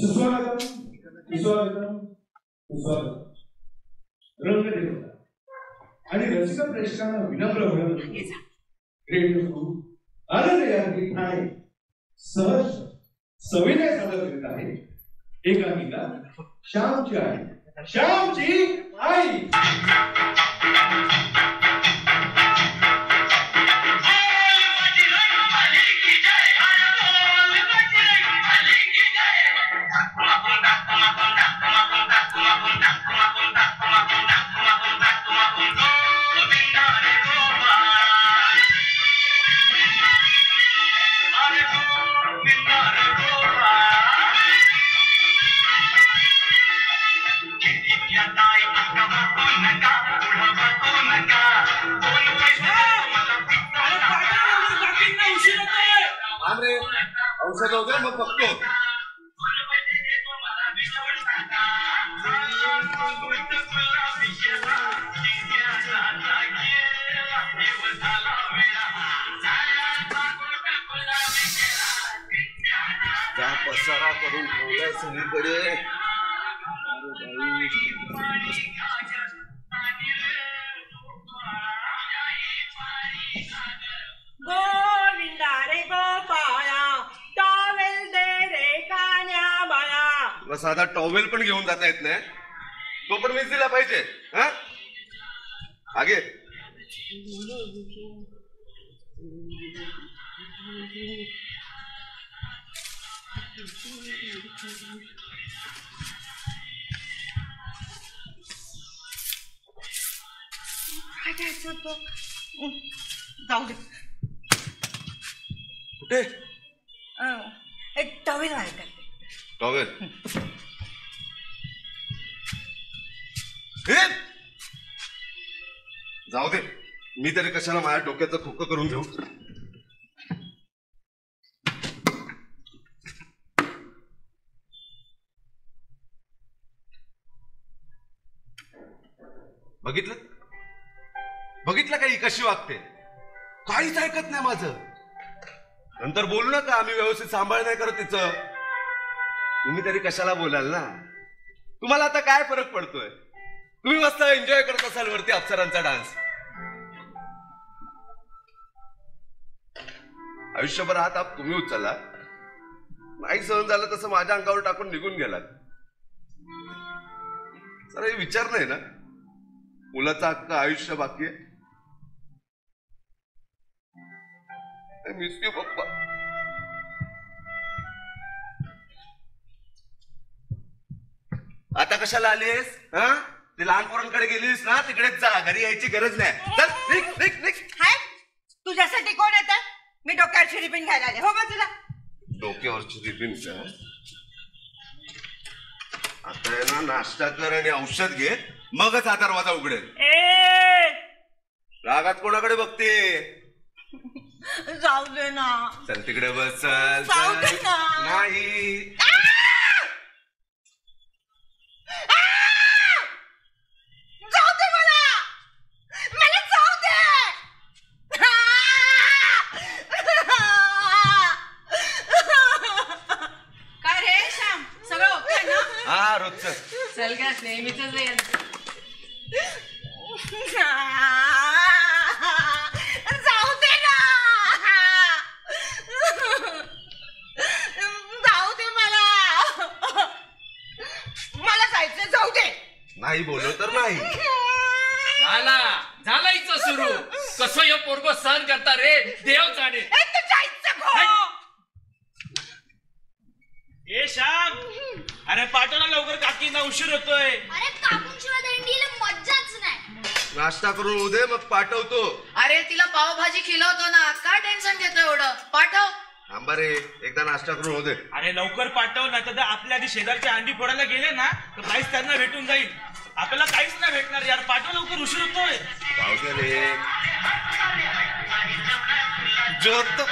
सुस्वागतम सुस्वागतम सुस्वागतम. रंगदेवता आणि रसिक प्रेक्षकांना विनम्र विनंती. रेडिओ आनंद ठाणे सहर्ष सविनय सादर करीत आहे एकांकिका श्यामची आई. श्यामची आई. औषध वगैरे मग बघतो. त्या पसारा करून ठेवलाय सगळीकडे. गोविंदा रे गोपाळा टॉवेल दे रे कान्या बाळा. साधा टॉवेल पण घेऊन जाता येत नाही, तो पण मीच दिला पाहिजे. हा आगे जाऊ दे. कुठे एक टॉवेल आहे का? टॉवेल जाऊ दे. मी तरी कशाला माझ्या डोक्याचं खोकं करून घेऊ. बघितलं बघितलं काही कशी वागते. काहीच ऐकत नाही माझं. नंतर बोलू नका आम्ही व्यवस्थित सांभाळ नाही करत तिचं. तुम्ही तरी कशाला बोलाल ना. तुम्हाला आता काय फरक पडतोय. तुम्ही मस्त एन्जॉय करत असाल वरती अप्सरांचा डान्स. आयुष्यभर हात आप तुम्ही उचलला. नाही सहन झालं तसं माझ्या अंगावर टाकून निघून गेलात. सर हे विचार नाही ना. मुलाचं अख्खं आयुष्य बाकी आहे. मिस यू पप्पा. आता कशाला आलीस? हा ते लहान पोरांकडे गेलीस ना तिकडेच जा. घरी यायची गरज नाही. चल निघ निघ निघ. तुझ्यासाठी कोण येतं? मी डोक्यावरची रिबीन घ्यायला आले. हो बा तुला डोक्यावरची रिबीन का? आता आहे ना नाश्ता कर आणि औषध घे मगच हा दरवाजा उघडेल. रागात कोणाकडे बघते? जाऊ दे ना. चल तिकडे बस. चल जाऊ दे ना. नाही जाऊ दे मला. मला जाऊ दे. काय रे श्याम सगळं ओके ना? हा रोजचं. चल का नेहमीच वेळ. जाऊ दे ना. जाऊ दे मला. मला जायचं. जाऊ दे. नाही बोललो तर नाही. झाला इथं सुरू. कसं हे पोरगं सहन करता रे देव जाणे. ए श्याम अरे पाठवला लवकर काकींना उशीर होतोय. अरे काकूंशिवाय दंडीला मज्जाच नाही. नाश्ता करून उदे मग पाठवतो. अरे तिला पावभाजी खिलवतो ना. काय टेन्शन घेतो एवढं? पाठव. थांबा रे एकदा नाश्ता करून होते. अरे लवकर पाठव ना. तर आपल्या आधी शेजारच्या अंडी फोडायला गेले ना तर प्राईस त्यांना भेटून जाईल. आपल्याला काहीच नाही भेटणार यार. पाठव लवकर उशीर होतोय. जाऊ दे रे. जोत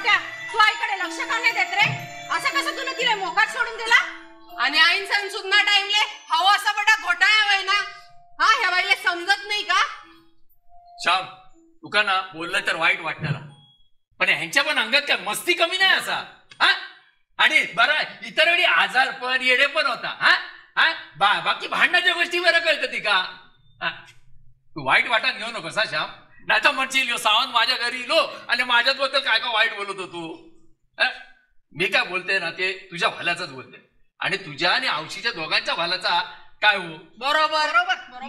पोट्या, तू आईकडे लक्ष का नाही देत रे? असं कसं तुला तिला मोकाट सोडून दिला? आणि आईन सुद्धा टाइमले हवा असा बडा घोटाळा वय ना. हा, ह्या बाईला समजत नाही का? श्याम, तुका ना बोललं तर वाईट वाटणार, पण ह्यांच्या पण अंगात काय मस्ती कमी नाही असा. हा, आणि बरं इतर वेळी आजार पण येडे पण होता. हा, बाकी भांडणाच्या गोष्टी बरं कळतं ती का? तू वाईट वाटत घेऊ नकोस हा श्याम, नाही तर म्हणशील यो सावंत माझ्या घरी इलो आणि माझ्याच बद्दल काय काय वाईट बोलत होतो. मी काय बोलते ना ते तुझ्या भल्याचाच बोलते, आणि तुझ्या आणि औशीच्या दोघांच्या भल्याचा काय हो. बरोबर.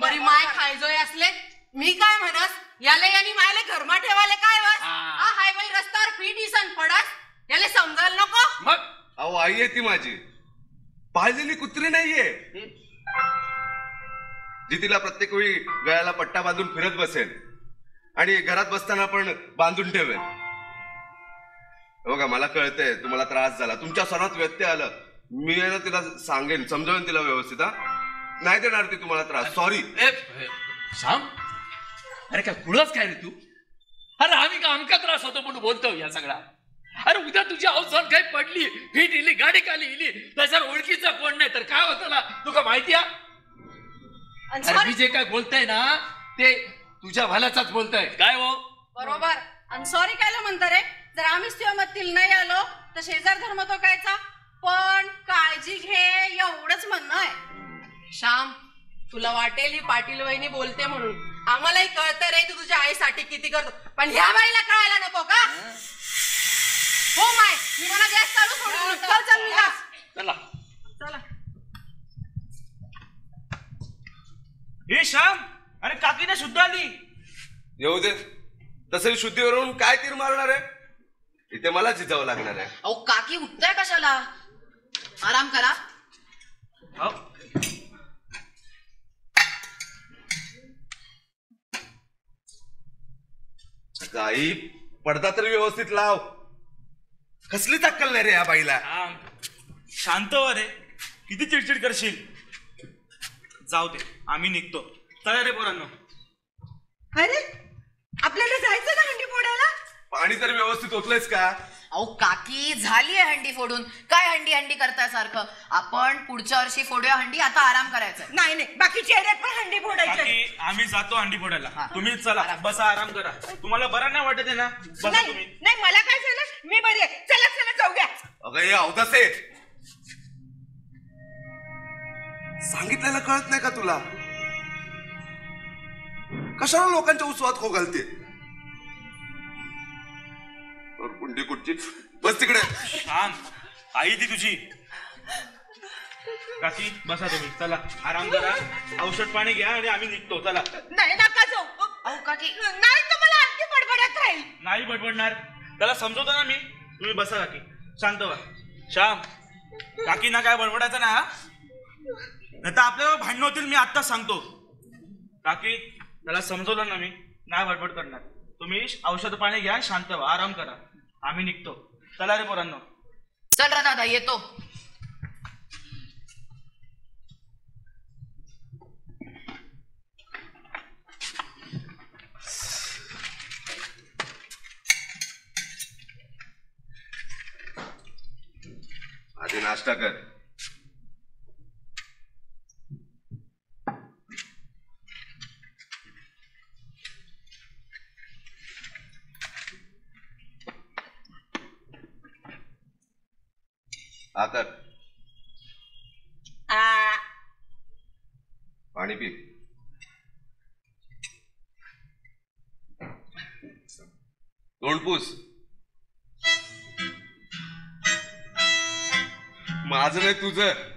बरी माय खायजोय असले मी काय म्हणस, याले यांनी मायले घरमा ठेवाले काय बस. हाय बाई रस्त्यावर फीट इसन पडस, याले समजायला नको. मग अहो आई आहे ती माझी, पाळलेली कुत्री नाहीये जी तिला प्रत्येक वेळी गळ्याला पट्टा बांधून फिरत बसेल आणि घरात बसताना पण बांधून ठेवेल. बघा मला कळतंय तुम्हाला त्रास झाला, तुमच्या सणात व्यत्यय आलं, मी आहे ना तिला सांगेन, समजावेन तिला व्यवस्थित. नाही देणार ती तुम्हाला त्रास. सॉरी. श्याम, अरे काय कुळच काय रे तू? अरे आम्ही का आमका त्रास होतो म्हणून बोलतो या सगळा? अरे उद्या तुझ्या अवसर काही पडली, फीट इली, गाडी खाली इली, त्याच्यावर ओळखीचा कोण नाही तर काय होतं ना, तुका माहिती आहे? अरे मी जे काय बोलतय ना ते तुझ्या भल्याचाच बोलतय. काय हो? बरोबर. आणि सॉरी कायला म्हणता रे? जर आम्हीच तुझ्या मतीला नाही आलो तर शेजार धर्म तो कायचा? पण काळजी घे एवढंच म्हणणं आहे. श्याम, तुला वाटेल ही पाटील वहिनी बोलते म्हणून, आम्हालाही कळतं रे तू तुझ्या आईसाठी किती करतो, पण ह्या बाईला कळायला नको का? हो माय, मी मला गॅस चालू सोडून चल चला. हे श्याम, अरे काकीने शुद्ध आली. येऊ दे, तसं शुद्धीवरून काय तीर मारणार आहे? इथे मला जिजावं लागणार आहे. अहो काकी उठताय कशाला? आराम करा. आई, पडदा तरी व्यवस्थित लाव. कसली टक्कल नाही रे या बाईला. शांत व रे, किती चिडचिड करशील. जाऊ दे, आम्ही निघतो. चला रे पोरांनो. अरे आपल्याला जायचं ना हंडी फोडायला? पाणी तर व्यवस्थित ओतलंयस का? अहो काकी झाली आहे हंडी फोडून, काय हंडी हंडी करताय सारखं? आपण पुढच्या वर्षी फोडूया हंडी, आता आराम करायचा. नाही, बाकीच्या एरियात पण हंडी फोडायची. काकी आम्ही जातो हंडी फोडायला, तुम्ही चला. बसा, आराम करा. तुम्हाला बरं नाही वाटत आहे ना? बसा तुम्ही. नाही, मला काय झालं, मी बरी आहे. चला जाऊया. अगं हे अवदासे, सांगितलेलं कळत नाही का तुला? कशाला लोकांच्या उत्सवात खो घालते? कुंडी कुठची, बस तिकडे. शांत, आई ती तुझी. काकी बसा तुम्ही, चला आराम करा, औषध पाणी घ्या आणि आम्ही निघतो. चला. नाही, नका जाऊ. अहो काकी, नाही, तुम्हाला आणखी बडबडत राहील. नाही बडबडणार, त्याला समजवतो ना मी. तुम्ही बसा काकी, शांत व्हा. श्याम, काकींना काय बडबडायचं ना, नाही तर आपल्याला भांडण होतील. मी आत्ताच सांगतो. काकी, त्याला समजवलं ना मी, नाही बडबड करणार. तुम्ही औषध पाणी घ्या, शांत व्हा, आराम करा, आम्ही निघतो. चला रे पोरांनो. चल रा दादा, येतो. आधी नाश्ता कर. आकर पाणी पी. तोंड पूस. माझं नाही तुझं.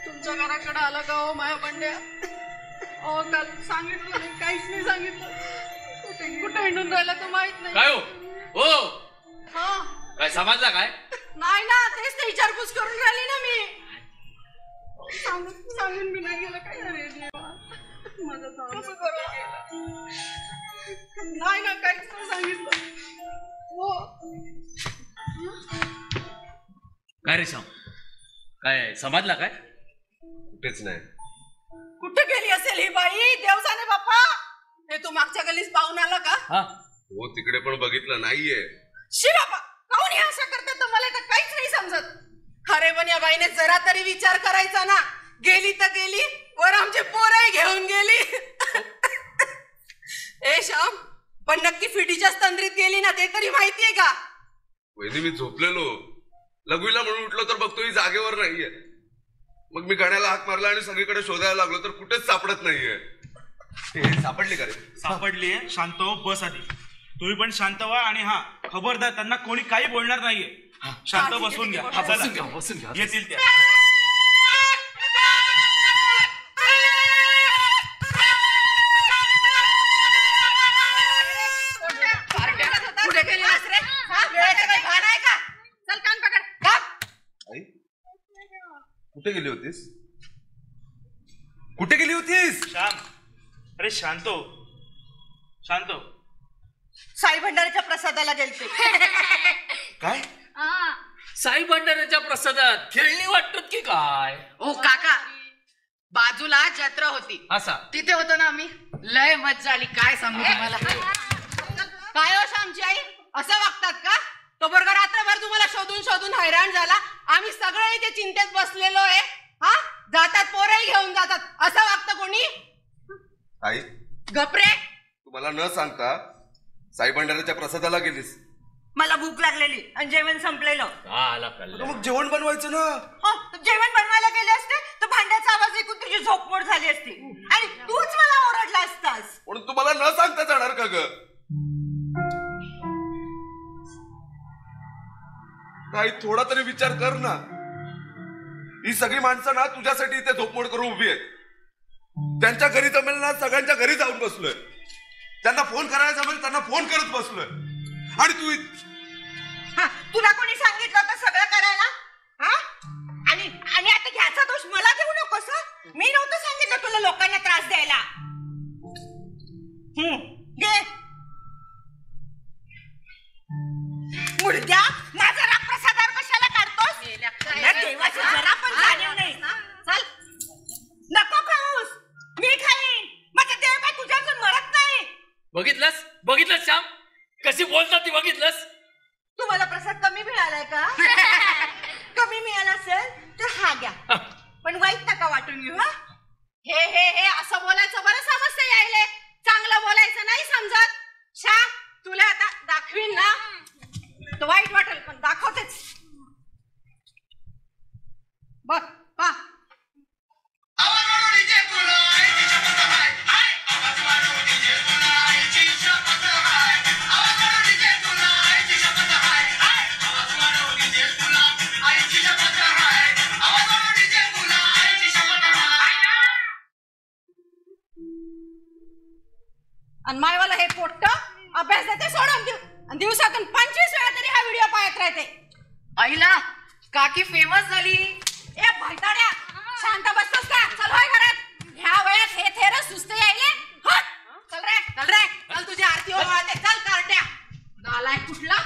तुमच्या घराकडे आला का हो माया पंड्या? अहो काल सांगितलं नाही, काहीच नाही सांगितलं. कुठे हिंडून राहिला तर माहित नाही. काय हो? हा, काय समजला काय? नाही ना, तेच ते विचारपूस करून राहिली ना मी. सांगून मी नाही गेलं काय रे नाही ना, काहीच नाही सांगितलं. हो काय रे श्याम, काय समजला काय? कुठेच नाही. कुठे गेली असेल ही बाई? देवसाने बाप्पा, हे तू मागच्या गल्लीस पाहून आला का? हो, तिकडे पण बघितलं नाहीये. शी बापा, काऊन हे असं करतात तर मला तर काहीच नाही समजत. अरे पण या बाईने जरा तरी विचार करायचा ना. गेली तर गेली, वर आमचे पोरही घेऊन गेली. ए श्याम, पण नक्की फिटीच्याच तंद्रीत गेली ना, ते तरी माहितीये का? वहिनी, मी झोपलेलो, लघवीला म्हणून उठलो तर बघतो ही जागेवर नाहीये. मग मी गाण्याला हाक मारला आणि सगळीकडे शोधायला लागलो तर कुठेच सापडत नाहीये. सापडली का रे? सापडलीये. शांत हो, बस आधी. तुम्ही पण शांत व्हा आणि हा खबरदार, त्यांना कोणी काही बोलणार नाहीये. शांत बसून घ्या. बसून घ्या. येतील त्या. कुठे गेली रे? वेळाचं काही भान आहे का? चल कान पकड. आई, कुठे गेली होतीस? कुठे गेली होतीस? श्याम, अरे शांत हो, शांत हो. साई भंडारीच्या प्रसादाला गेलते. काय? साई भंडाऱ्याच्या प्रसादात खेळणी वाटत की काय? ओ काका, बाजूला जत्रा होती, असा तिथे होतो ना आम्ही. लय मज्जा आली, काय सांगू तुम्हाला. काय हो श्यामची आई, असं वागतात का? तो बरोबर रात्रभर तुम्हाला शोधून शोधून हैराण झाला. आम्ही सगळे इथे चिंतेत बसलेलो आहे. हा, जातात पोरही घेऊन जातात, असं वागतं कोणी? आई, गपरे, तुम्हाला न सांगता साई भंडाऱ्याच्या प्रसादाला गेलीस? मला भूक लागलेली आणि जेवण संपलेलं. मग जेवण बनवायचं ना. जेवण बनवायला गेले असते तर भांड्याचा आवाज ऐकून तुझी झोपमोड झाली असती आणि तूच मला ओरडला असतास. म्हणून तुम्हाला न सांगता जाणार का ग? काही थोडा तरी विचार कर ना. ही सगळी माणसं ना तुझ्यासाठी इथे झोपमोड करून उभी आहेत. त्यांच्या घरी जमेल ना, सगळ्यांच्या घरी जाऊन बसलोय. त्यांना फोन करायला जमेल त्यांना फोन करत बसलोय. आणि तू तुला कोणी सांगितलं होतं सगळं करायला? आणि आता घ्याचा दोष मला देऊ नकोस. मी नव्हतं सांगितलं तुला लोकांना त्रास द्यायला. घे मुडद्या, माझा राग प्रसादावर कशाला काढतोस? देवाची जरा पण जाणीव नाही. चल, नको खाऊस, मी खाईन. माझा देव काय तुझ्यातून मरत नाही. बघितलंस श्याम, कशी बोलतात ती बघितलंस? तुम्हाला प्रसाद कमी मिळालाय का? कमी मिळाला असेल तर हा घ्या, पण वाईट नका वाटून घेऊ. हे हे हे असं बोलायचं बरं समजते यायले. चांगलं बोलायचं नाही समजत. श्याम, तुला आता दाखवीन ना, तर वाईट वाटेल पण दाखवतेच. बघ पा. आणि मायवाला हे पोट्ट अभ्यास देते सोडून देऊ आणि दिवसातून 25 वेळा तरी हा व्हिडिओ पाहत राहते. आईला काकी फेमस झाली. ए भैताड्या, शांत बसतोस का? चल होय घरात. ह्या वयात हे थेर सुस्त यायले. चल रे चल रे, चल तुझी आरती ओवाळते. चल कारट्या, नालायक कुठला.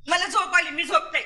मला झोप आली, मी झोपते.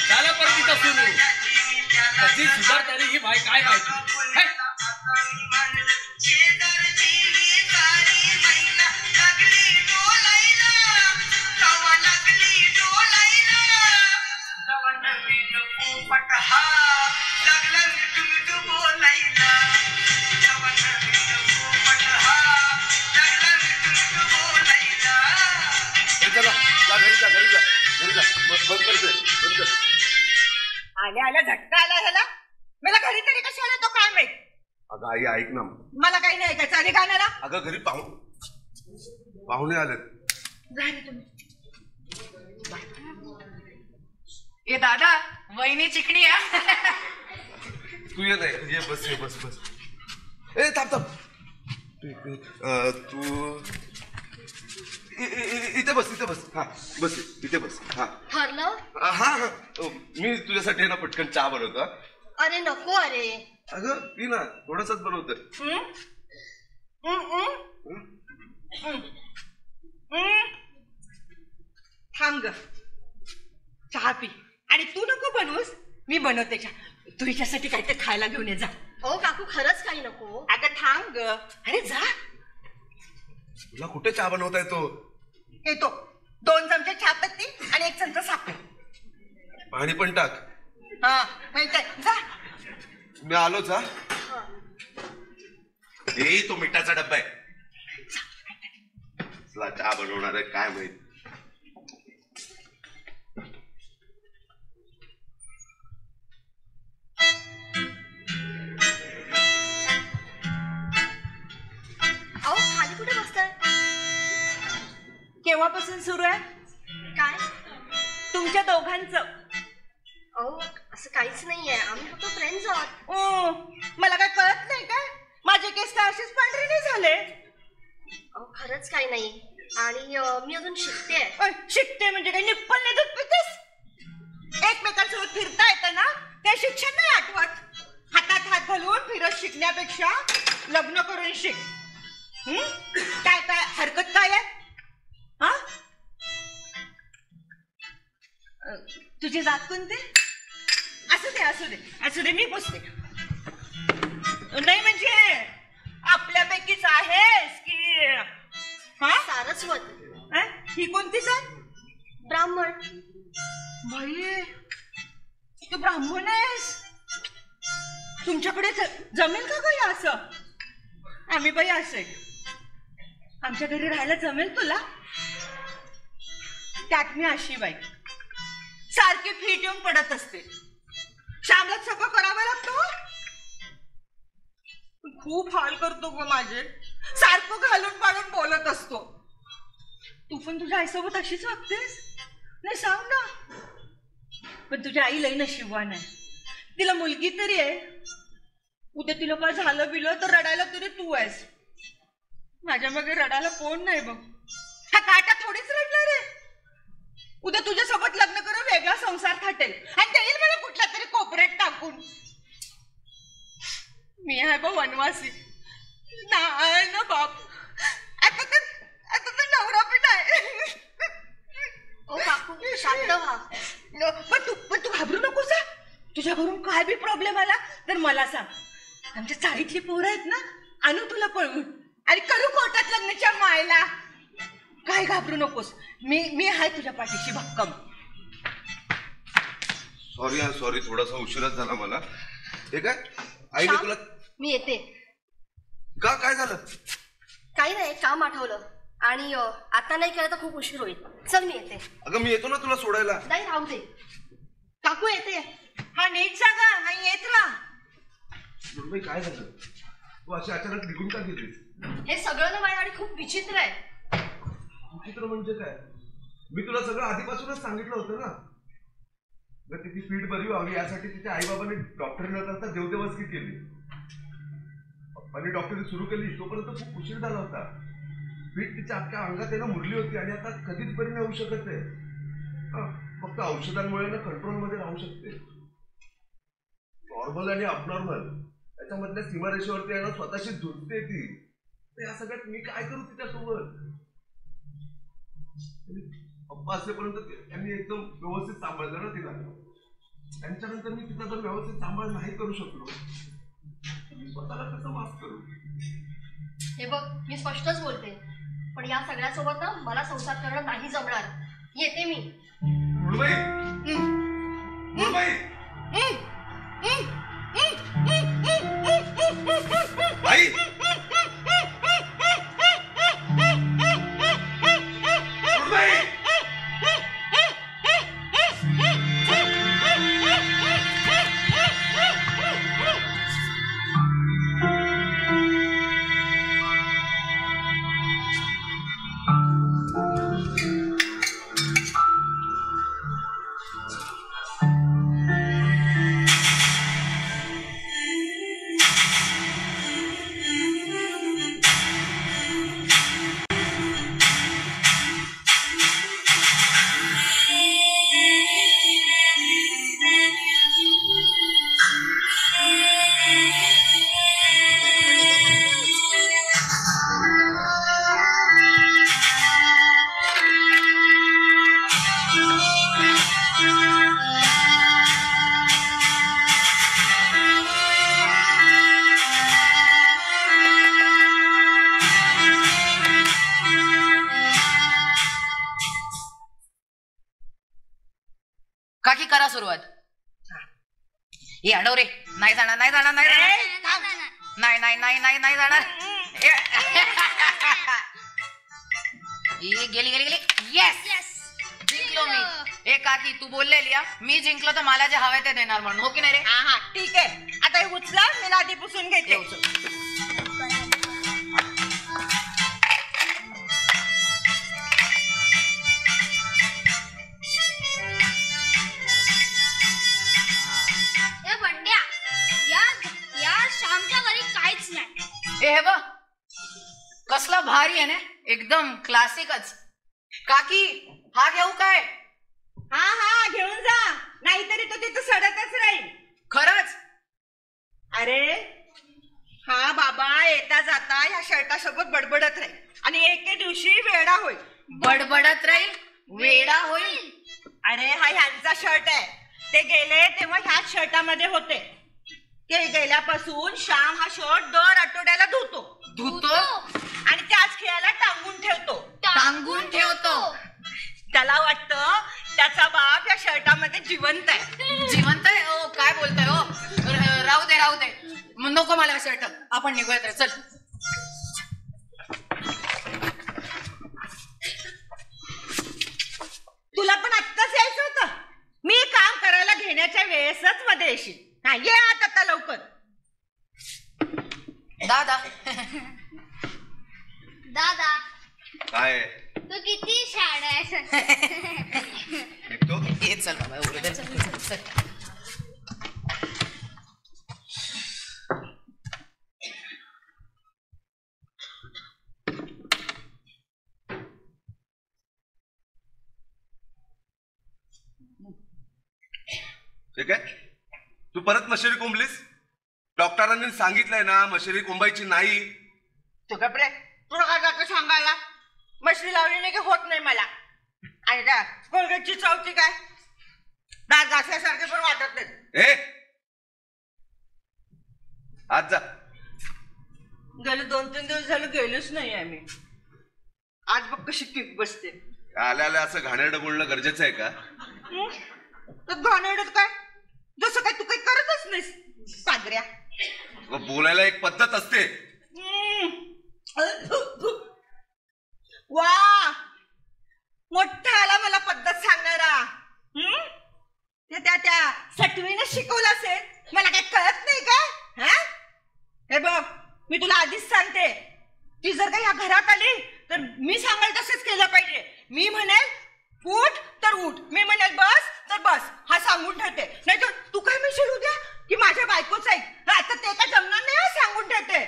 झाला पण तिथं सुरू. कधी सुधारताना ही बाई काय माहिती. चला जा घरी जा घरी जा घरी जा बंद करते बंद कर. आल्या आल्या झटका आला ह्याला. मला घरी तरी कशाला तो काय माहित. अगं आई ऐक ना. मला काही नाही ऐकायचं. आणि गाण्याला अगं घरी पाहुणे आलेत. ए दादा वहिनी चिकणी आहे. तू ये नाही ये बस ये बस बस. ए थांब थांब. तू इथे बस इथे बस. हा बस इथे बस. हा ठरलं? हा हा मी तुझ्यासाठी ना पटकन चहा बनवतो. अरे नको. अरे अगं पी ना थोडासाच बनवतो. थांब ग. चहा पी. आणि तू नको बनवूस. मी बनवते चहा. तू हिच्यासाठी काहीतरी खायला घेऊन ये जा. हो काकू खरंच काही नको. अगं थांब ग. अरे जा. तुला कुठे चहा बनवता येतो? येतो. 2 चमचे चहापत्ती आणि 1 चमचा साखर. पाणी पण टाक. हा माहिती आहे. जा. मी आलोच. हा हे तो मिठाचा डब्बा आहे. चहा बनवणार आहे काय माहित. अहो खाली कुठे बसताय? केव्हापासून सुरू आहे? काय? तुमच्या दोघांचं. अहो असं काहीच नाहीये. आम्ही फक्त फ्रेंड्स आहोत. ओ मला काय कळत नाही का? माझे केस तर असेच पांढरे नाही झाले. अहो खरंच काही नाही. आणि मी अजून शिकते. शिकते म्हणजे काय निप्पल नाही दूध पितेस? एकमेकांसोबत फिरता येतं ना ते शिक्षण नाही आठवत. हातात हात घालून फिरत शिकण्यापेक्षा लग्न करून शिक. काय काय हरकत काय आहे? हा तुझी जात कोणती? असू दे असू दे असू दे. मी पुसते. नाही म्हणजे आपल्यापैकीच आहेस की? हा सारस्वत. ही कोणती जात? ब्राह्मण. बाई तू ब्राह्मण आहेस. तुमच्याकडे जमेल का काही असं? आम्ही बाई असे आमच्या घरी राहायला जमेल तुला? त्यात मी अशी बाई सारखी फीट येऊन पडत असते. श्यामला सगळं करावं लागतं. खूप हाल करतो ग माझे. सारखं घालून पाडून बोलत असतो. तू पण तुझ्या आईसोबत अशीच वागतेस? नाही सांग ना. पण तुझ्या आई लई नशिबवान आहे. तिला मुलगी तरी आहे. उद्या तिला काय झालं बिलं तर रडायला तरी तू आहेस. माझ्या मागे रडायला कोण नाही बघ. हा काटा थोडीच रडणार आहे. उद्या तुझ्यासोबत लग्न करून वेगळा संसार थाटेल आणि देईल मला कुठल्या तरी कोपऱ्यात टाकून. मी आहे बघ वनवासी. ना बाप. आता तर नवरा पण आहे. ओ काकू शांत व्हा. पण तू घाबरू नकोस. तुझ्या घरून काय बी प्रॉब्लेम आला तर मला सांग. आमच्या चाळीतली पोरं आहेत ना आणू तुला पळवून आणि करू कोर्टात लग्नाच्या मायला. काय घाबरू नकोस. मी आहे तुझ्या पाठीशी भक्कम. सॉरी थोडासा उशीरच झाला मला. हे काय आईने तुला? मी येते. का काय झालं? काही नाही काम आठवलं. आणि आता नाही केलं तर खूप उशीर होईल. चल मी येते. अगं मी येतो ना तुला सोडायला. नाही राहू दे. काकू येते. हा नीट सांगा. हा येत राहा. काय झालं? तू अशी अचानक निघून का गेलीस? हे सगळं ना माझ्यासाठी खूप विचित्र आहे. विचित्र म्हणजे काय? मी तुला सगळं आधीपासूनच सांगितलं होतं ना. तिची फीट बरी व्हावी यासाठी तिच्या आई बाबांनी डॉक्टरी न करता देवदेवस्की केली. पप्पांनी डॉक्टरी सुरू केली तोपर्यंत खूप उशीर झाला होता. फीट तिच्या अख्ख्या अंगात आहे ना मुरली होती आणि आता कधीच बरी नाही होऊ शकत आहे. फक्त औषधांमुळे ना कंट्रोल मध्ये राहू शकते. नॉर्मल आणि अबनॉर्मल त्याच्यामधल्या सीमारेषेवरती आहे ना स्वतःशी झुंजते ती. या सगळ्यात मी काय करू तिच्यासोबत? पप्पा असेपर्यंत त्यांनी एकदम व्यवस्थित सांभाळलं ना तिला. त्यांच्यानंतर मी तिचा जर व्यवस्थित सांभाळ नाही करू शकलो मी स्वतःला कसं माफ करू? हे बघ मी स्पष्टच बोलते. पण या सगळ्यासोबत ना मला संसार करणं नाही जमणार. येते मी. मुळबाई काकी करा सुरुवात. हे अडव रे. नाही जाणार नाही जाणार नाही जाणार नाही नाही नाही नाही नाही जाणार. गेली गेली गेली. येस जिंकलो मी. ए काकी तू बोललेली मी जिंकलो तर मला जे हवे ते देणार म्हणून, हो की नाही रे? हा हा ठीक आहे. आता हे उचला, मी लादी पुसून घेते. बंड्या, या श्यामच्या घरी काहीच नाही. हे बघ कसला भारी आहे ना, एकदम क्लासिकच. काकी हा घेऊ काय? हा हा घेऊन जा, नाहीतरी तो तिथं सडतच राहील. खरंच? अरे हा बाबा येता जाता ह्या शर्टासोबत बडबडत राहील आणि एके दिवशी वेडा होईल. बडबडत राहील वेडा होईल? अरे हा ह्यांचा शर्ट आहे. ते गेले तेव्हा ह्याच शर्टामध्ये होते. ते गेल्यापासून श्याम हा शर्ट दर आठवड्याला धुतो आणि त्याच खेळाला टांगून ठेवतो. त्याला वाटतं त्याचा बाप या शर्टामध्ये जिवंत आहे. जिवंत आहे? ओ काय बोलताय हो. राहू दे नको मला शर्ट. आपण निघूयात. चल. तुला पण आत्ताच यायचं होतं. मी काम करायला घेण्याच्या वेळेसच मध्ये येशील. हा ये आता लवकर. दादा दादा काय तू किती छान आहे. चल बाबा चल. ठीक आहे, तू परत मशिरी कोंबलीस. डॉक्टरांनी सांगितलंय ना मशिरी कोंबायची नाही. तू कपडे तुला काय जातं सांगायला. मशरी लावली नाही की होत नाही मला. आणि त्या कोलगेटची चौथी काय दात घासल्यासारखे पण वाटत नाही. आज जा. गेले 2-3 दिवस झाले गेलोच नाही आम्ही. आज बघ कशी किक बसते. आल्या असं घाणेरडं बोलणं गरजेचं आहे का? घाणेरडं काय, जसं काय तू काही करतच नाहीस पादऱ्या. बोलायला एक पद्धत असते. वा मोठा आला मला पद्धत सांगणारा. त्या सटवीने शिकवलं असेल, मला काय कळत नाही काय? हे बघ मी तुला आधीच सांगते, ती जर का या घरात आली तर मी सांगाल तसंच केलं पाहिजे. मी म्हणेल उठ तर उठ, मी म्हणेल बस तर बस, हा सांगून ठेवते. नाही तर तू काय म्हणशील उद्या की माझ्या बायकोच आहे. आता ते काय जमणार नाही. सांगून ठेवते.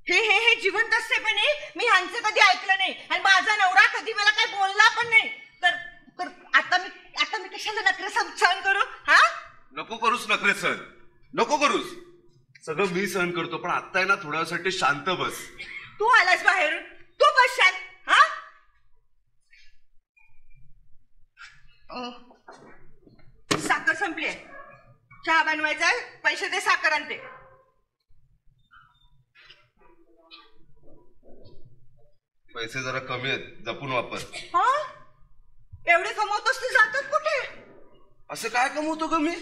हे जिवंत असते पण मी ह्यांचं कधी ऐकलं नाही आणि माझा नवरा कधी मला काही बोलला पण नाही. तर आता मी कशाला नखरे सहन करू? हा नको करूस नखरे सहन, नको करूस. सगळं मी सहन करतो, पण आता आहे ना थोड्या वेळासाठी शांत बस. तू आलास बाहेरून, तू बस शांत. हा साखर संपली, चहा बनवायचा, पैसे दे, साखर आणते. पैसे जरा कमी आहेत, जपून वापर. हा एवढे कमवतोस ते जातात कुठे? असं काय कमवतो ग मी?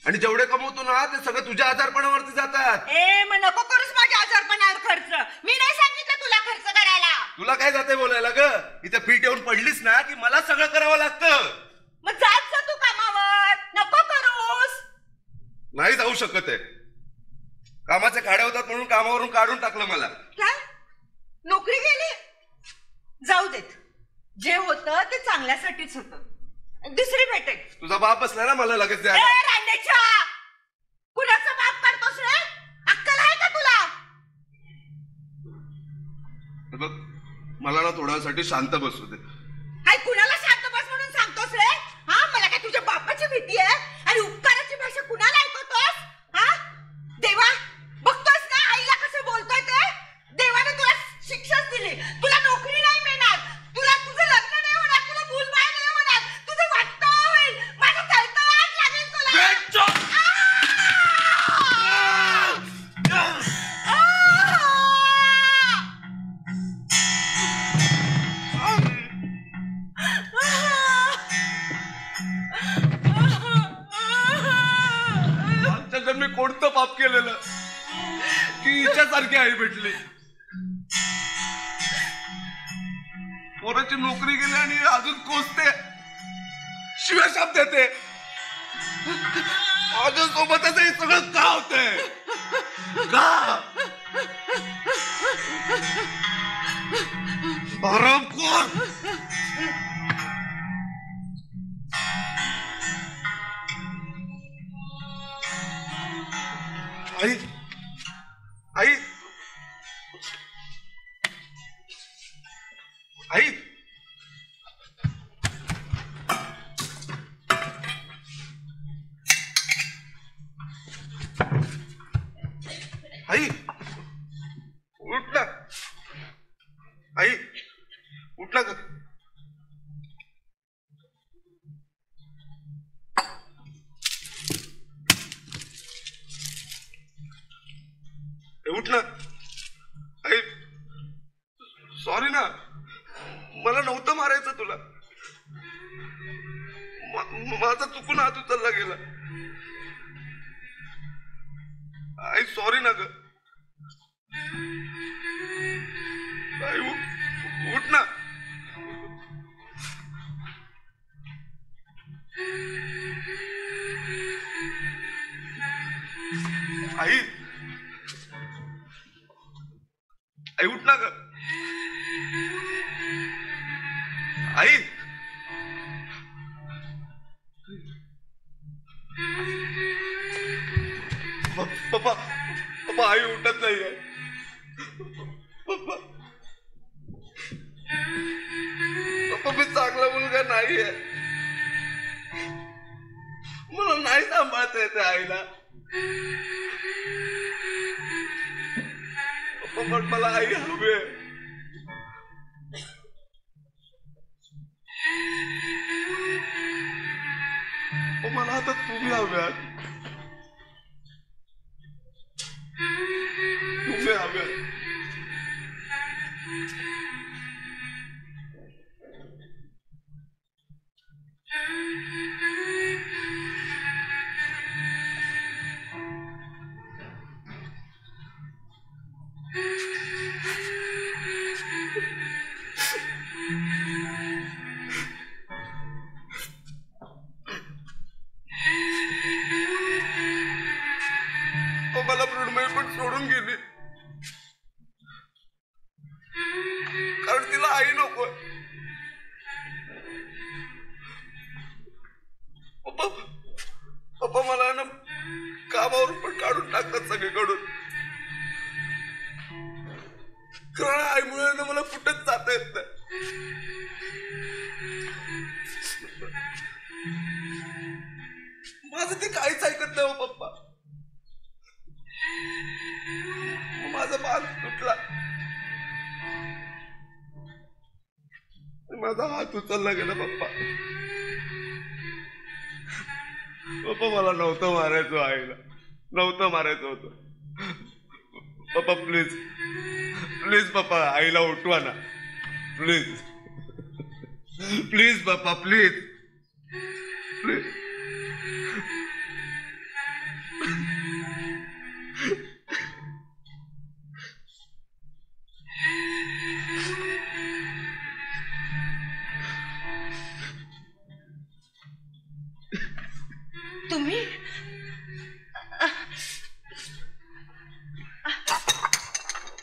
आणि जेवढे कमवतो ना ते सगळं तुझ्या आजारपणावरती जातात. मग नको करूस माझ्या आजारपणावर खर्च. मी नाही सांगितलं तुला खर्च करायला. तुला काय जाते बोलायला ग? इथे पीठ येऊन पडलीस ना की मला सगळं करावं लागतं. मग जात जा तू कामावर, नको करूस. नाही जाऊ शकत आहे. कामाचे खाडे होतात म्हणून कामावरून काढून टाकलं मला. काय नोकरी गेली? जाऊ देत, जे होतं ते चांगल्यासाठीच होतं. दुसरी भेटेल. तुझा बाप बसला ना मला लगेच द्या. कुणाचा बाप करतोस रे? अक्कल आहे का तुला? बघ मला ना थोड्यासाठी शांत बसू दे. कुणाला शांत बस म्हणून सांगतोस रे? हा मला काय तुझ्या बापाची भीती आहे? आणि उपकाराची भाषा कुणाला ऐकवतोस? हा देवा, बघतोस ना आईला कसं बोलतोय ते? देवाने तुला शिक्षाच दिली. तुला नोकरी नाही मिळणार, तुला तुझं लग्न नाही होणार, तुला मूलबाळ नाही होणार, तुझं वाटतं होईल, माझं तळतळ आग लागेल तुला. कोणतं पाप केलेलं की हिच्यासारखी आई भेटली. पोराची नोकरी गेली आणि अजून कोसते, शिव्या शाप देते. माझ्या सोबतच हे सगळं का होतंय? का हरामखोर. आई आई आई आई उठ ना. आई उठ ना ग. उठ ना. आई सॉरी ना, मला नव्हतं मारायचं तुला. माझा चुकून हात उचलला गेला. आई सॉरी ना ग. आई उठ ना. आई आई उठ ना ग. आई पप्पा पप्पा आई उठत नाहीये. पप्पा पप्पा मी चांगला मुलगा नाहीये. मला नाही सांभाळता येते आईला. पप्पा पण मला आई हवी आहे. मला आता तुम्ही हव्यात. तुम्ही हव्यात. मला मृण्मयी पण सोडून गेली, कारण तिला आई नको. पप्पा पप्पा मला ना कामावरून पण काढून टाकतात सगळीकडून, कारण आईमुळे ना मला कुठेच जाता येत नाही. माझं ते काहीच ऐकत नाही हो पप्पा. माझा बाल तुटला, माझा हात उचलला गेला. पप्पा पप्पा मला नव्हतं मारायचं, आईला नव्हतं मारायचं होतं. पप्पा प्लीज प्लीज पप्पा आईला उठवा ना प्लीज. प्लीज पप्पा प्लीज प्लीज. तुम्ही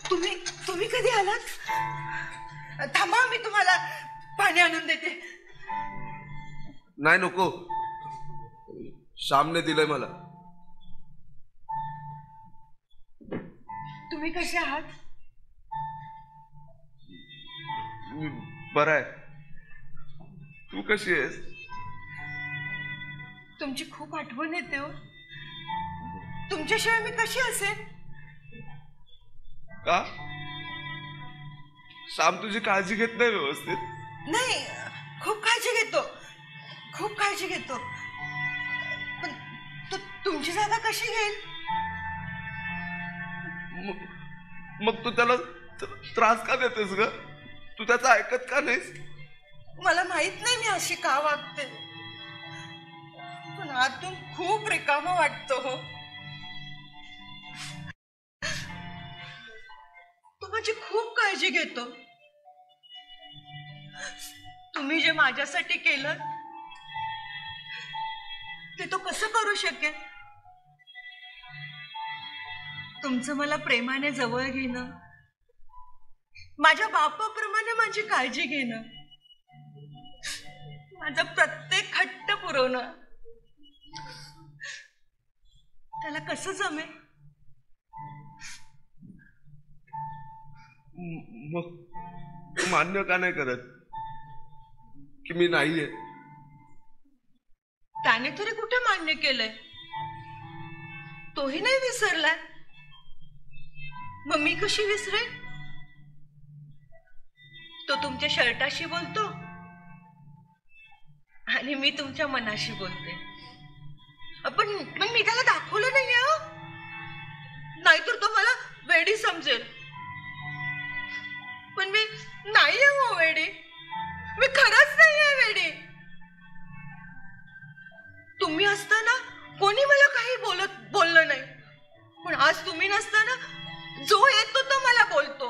तुम्ही तुम्ही कधी आलात? थांबा, मी तुम्हाला पाणी आणून देते. नाही नको, श्यामने दिलंय मला. तुम्ही कसे आहात? बरं आहे. तू कशी आहेस? तुमची खूप आठवण येते हो. तुमच्याशिवाय मी कशी असेल? का? श्याम तुझी काळजी घेत नाही व्यवस्थित? नाही, खूप काळजी घेतो, खूप काळजी घेतो. पण तुमची जागा कशी घेईल? मग तू त्याला त्रास का देतेस ग? तू त्याचं ऐकत का नाहीस? मला माहित नाही मी अशी का वागते, पण आतून खूप रिकामं वाटतं हो. घेतो. तुम्ही जे माझ्यासाठी केलं ते तो कसं करू शकेल? तुमचं मला प्रेमाने जवळ घेणं, माझ्या बापाप्रमाणे माझी काळजी घेणं, माझं प्रत्येक हट्ट पुरवणं, त्याला कसं जमेल? मग तू मान्य का नाही करत की मी नाहीये? त्याने तरी कुठे मान्य केलंय? तोही नाही विसरलाय. मग मी कशी विसरेन? तो तुमच्या शर्टाशी बोलतो आणि मी तुमच्या मनाशी बोलते. पण मी त्याला दाखवलं नाहीये, नाहीतर तो मला वेडी समजेल. पण मी नाहीये हो वेडी, मी खरंच नाहीये वेडी. तुम्ही असताना कोणी मला काही बोललं नाही, पण आज तुम्ही नसताना जो येतो तो मला बोलतो.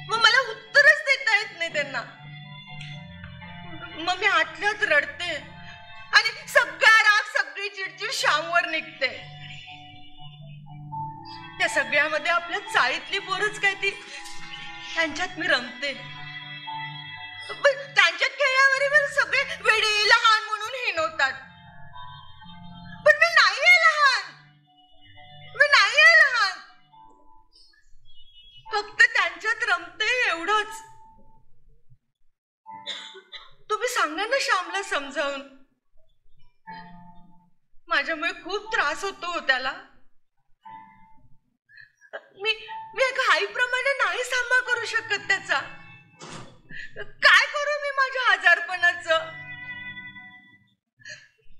मग मला उत्तरच देता येत नाही त्यांना. मग मी आतल्यात रडते आणि सगळा राग, सगळी चिडचिड श्यामवर निघते. त्या सगळ्यामध्ये आपल्या चाळीतली पोरच काय ती, त्यांच्यात मी रमते. पण त्यांच्यात खेळल्यावर सगळे वेडे लहान म्हणून हिणवतात. पण मी नाहीये लहान, मी नाहीये लहान, फक्त त्यांच्यात रमते एवढंच. तुम्ही सांगा ना श्यामला समजावून. माझ्यामुळे खूप त्रास होतो त्याला. मी एका आईप्रमाणे नाही सांभाळ करू शकत त्याचा. काय करू मी माझ्या आजारपणाचं?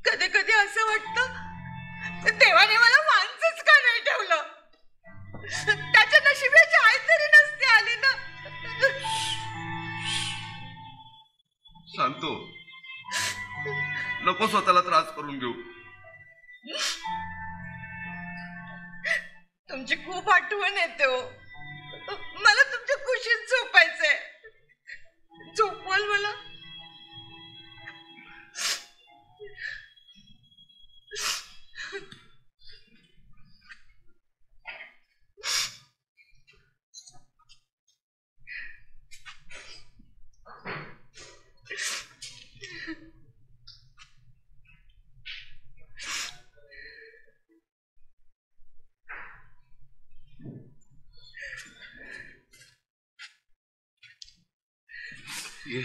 कधी कधी असं वाटतं देवाने मला माणसंच का नाही ठेवलं. त्याच्या नशिबाची आई तरी नसते आली ना. शांतो, नको स्वतःला त्रास करून घेऊ. तुमची खूप आठवण येते हो. मला तुमच्या कुशीत झोपायचंय. झोपवाल मला? ये.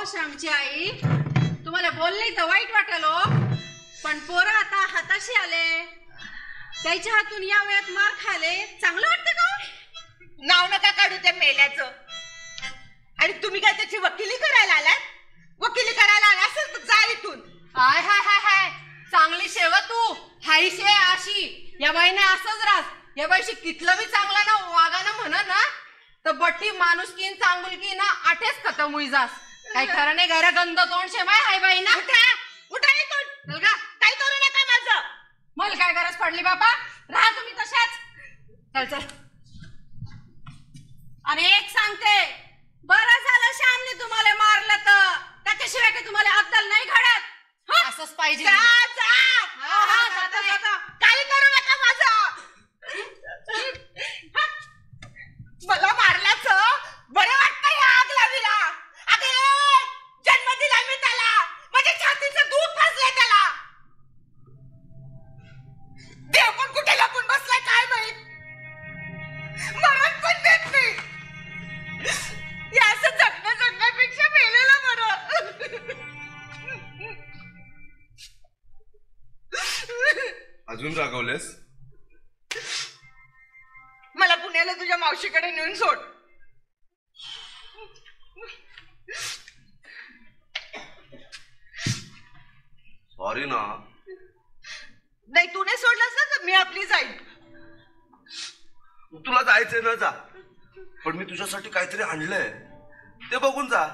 श्यामची आई, तुम्हाला बोलले तर वाईट वाटल हो, पण पोरं आता हाताशी आले, त्याच्या हातून या वेळात मार खाले, चांगलं वाटतं का? नाव नका काढू त्या मेल्याचं. आणि तुम्ही काय त्याची वकिली करायला आलात? वकिली करायला आला असेल तर जा इथून. हाय हाय हाय हाय, चांगली शेव तू, हायशे आशी. या बाईने असंच रास. या बाईशी कितलं बी चांगला ना वागानं म्हणा ना, तर बट्टी माणुसकीन चांगुलकी ना आठेच खतम होई जास. काही खरं नाही, गैरा गंध तोंड शेमाय हाय बाई ना. उठा इथून. काही करू नका माझं. मला काय गरज पडली बाबा, राहा तुम्ही तशाच. चल चल. आणि एक सांगते, बरं झालं श्यामने तुम्हाला मारलं तर त्याच्याशिवाय काही तुम्हाला अक्कल नाही घडत. असंच पाहिजे. जा काही करू नका माझं. मला मारल्याचं बरं वाटतं या आग लावीला. अगे जन्म दिला मी त्याला, माझ्या छातीचं दूध पाजलंय त्याला. देव पण कुठे लपून बसलाय काय माहित. मरण पण देत नाही. या असं जगण्यापेक्षा मेलेलं बरं. अजून रागवलेस? मला पुण्याला तुझ्या मावशीकडे नेऊन सोड. सॉरी ना. नाही तू नाही सोडलास ना तर मी आपली जाईल. तुला जायचंय ना जा, पण मी तुझ्यासाठी काहीतरी आणलंय ते बघून जा.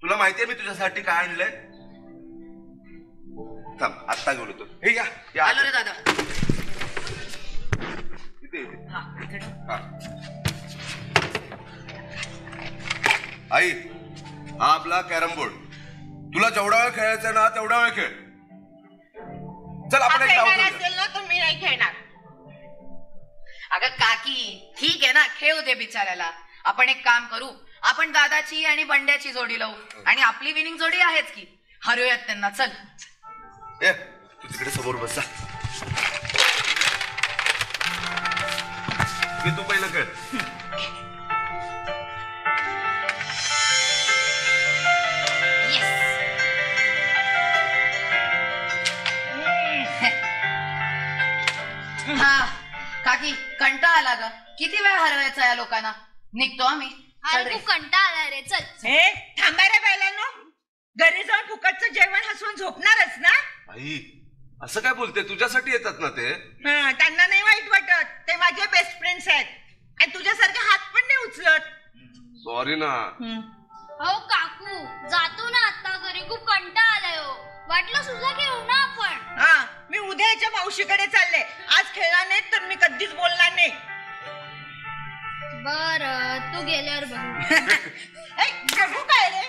तुला माहितीये मी तुझ्यासाठी काय आणलंय? थांब आत्ता घेऊन येतो. हे या आलो रे दादा. इथे. आई, हा आपला कॅरम बोर्ड. तुला जेवढा वेळ खेळायचा ना तेवढा वेळ खेळ. चल आपण एक डाव खेळूया. असेल ना तर मी नाही खेळणार. अगं काकी ठीक आहे ना, खेळू दे बिचाऱ्याला. आपण एक काम करू, आपण दादाची आणि बंड्याची जोडी लावू आणि आपली विनिंग जोडी आहेच की. हरवूयात त्यांना. चल ए तू तिकडे समोर बस जा. तू पहिलं खेळ. हा काकी कंटाळा आला ग. किती वेळ हरवायचा या लोकांना. निघतो आम्ही. अरे तू कंटाळा आलाय रे. चल. हे थांबा रे बायलांनो. घरी जाऊन फुकटचं जेवण हसवून झोपणारच ना. आई असं काय बोलते? तुझ्यासाठी येतात ना ते. त्यांना नाही वाईट वाटत. ते माझे बेस्ट फ्रेंड्स आहेत आणि तुझ्यासारखे हात पण नाही उचलत. सॉरी ना. हो काकू जातो ना आता घरी. खूप कंटाळा आलाय हो. वाटलं सुद्धा घेऊ ना आपण. मी उद्याच्या मावशीकडे चालले. आज खेळणार नाही तर मी कधीच बोलणार नाही. बर तू गेल्यावर बघू काय रे.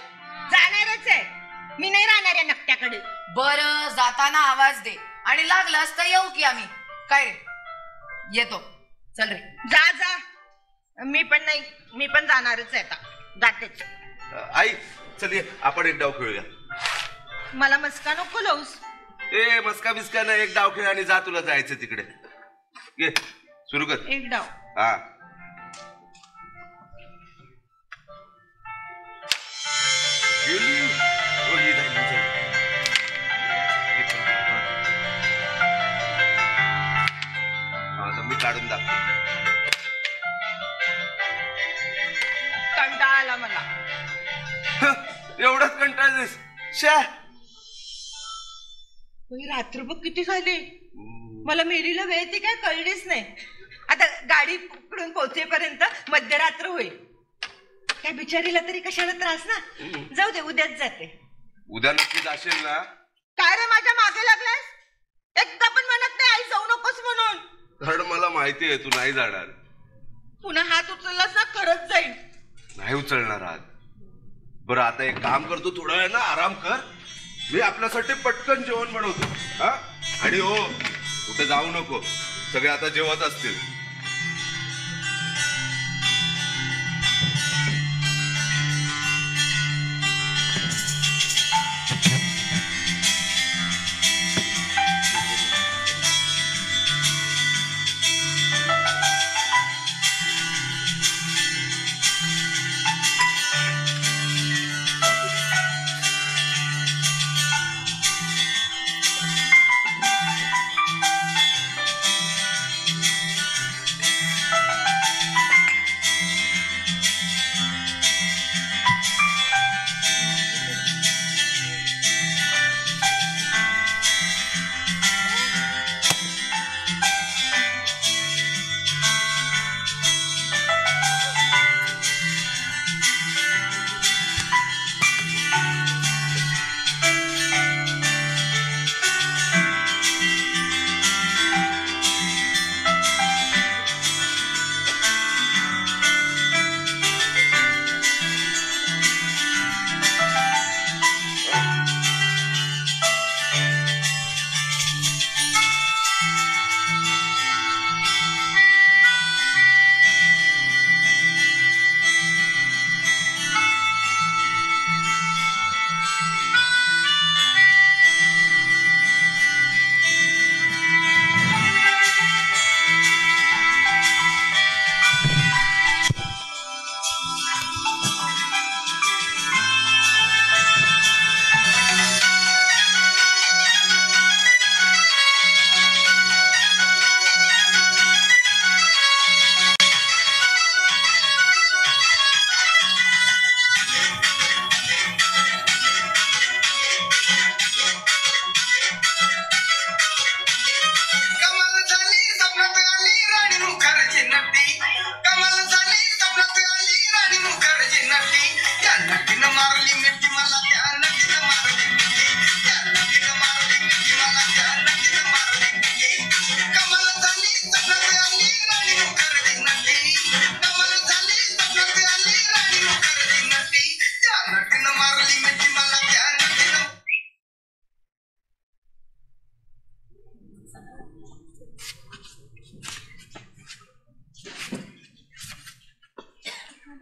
जाणारच आहे मी. नाही राहणार या नकट्याकडे. बरं जाताना आवाज दे आणि लागलास तर येऊ की आम्ही. काय रे येतो. चल रे. जा जा. मी पण जाणारच आहे आता. जातेच. आई चल ये आपण एक डाव खेळूया. मला मस्का नको लावूस. ए मस्का बिस्का नाही, एक डाव खेळ आणि जा. तुला जायचं तिकडे. ये सुरू कर. एक डाव. हा मी काढून दाखव. कंटाळा आला मला. एवढाच कंटाळलीस? शा रात्रभर किती झाली. मला मेरीला वेळ ती काय कळलीच नाही. आता गाडी पकडून पोहोचेपर्यंत मध्यरात्र होईल. त्या बिचारीला तरी कशाला त्रास ना. जाऊ दे उद्याच जाते. उद्या नक्की जाशील ना? काय रे माझ्या मागे लागलास. एकदा पण म्हणत नाही आई जाऊ नकोस म्हणून. कारण मला माहिती आहे तू नाही जाणार. पुन्हा हात उचललास ना खरंच जाईल. नाही उचलणार आज. बरं आता एक काम करतो, थोडा वेळ ना आराम कर. मी आपल्यासाठी पटकन जेवण बनवतो. हा आणि हो कुठे जाऊ नको. सगळे आता जेवत असतील.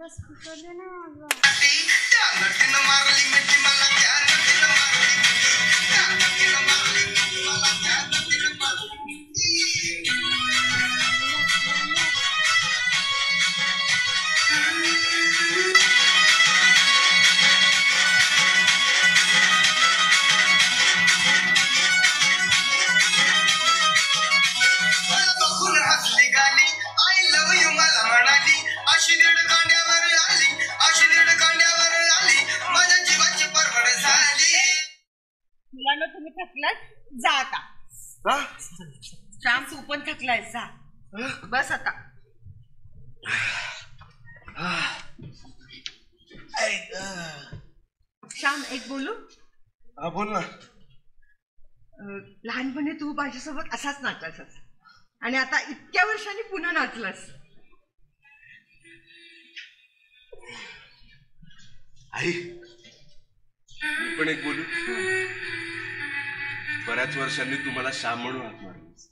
बस कुठे ना मुलांना तुम्ही थकलात जा आता. श्याम तू पण थकलायस जा बस आता. श्याम एक बोलू? हा बोल ना. लहानपणी तू माझ्यासोबत असाच नाचायचास आणि आता इतक्या वर्षांनी पुन्हा नाचलास. आई मी पण एक बोलू? बऱ्याच वर्षांनी तुम्हाला श्याम म्हणून हाक मारलीस.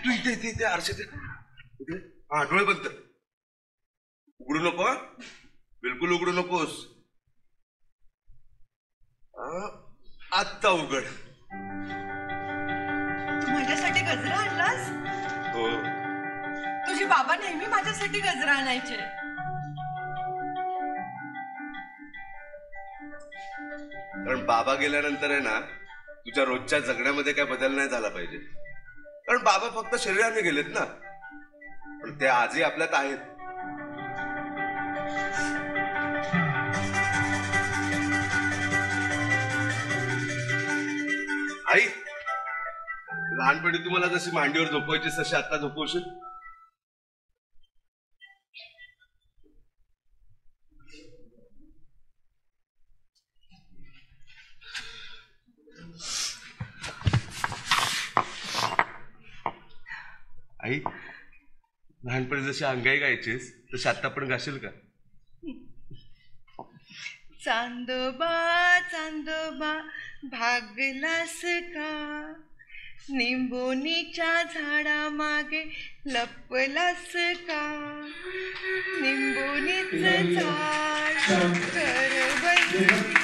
तू इथे इथे इथे आरशात कुठे? हा डोळे बंद कर. उघडू नको, बिलकुल उघडू नकोस. आत्ता उघड. तू माझ्यासाठी गजरा आणलास? हो. तुझे बाबा नेहमी माझ्यासाठी गजरा आणायचे. कारण बाबा गेल्यानंतर आहे ना तुझ्या रोजच्या जगण्यामध्ये काय बदल नाही झाला पाहिजे. कारण बाबा फक्त शरीराने गेलेत ना, पण ते आजही आपल्यात आहेत. आई लहानपणी तुम्हाला जशी मांडीवर झोपवायची तशी आता झोपवशील? आई लहानपणी जशी अंगाई गायचीस तशी आता पण गाशील का? चांदोबा चांदोबा भागलास का, निंबोनीच्या झाडा मागे लपलास का, निंबोनीचं झाड कर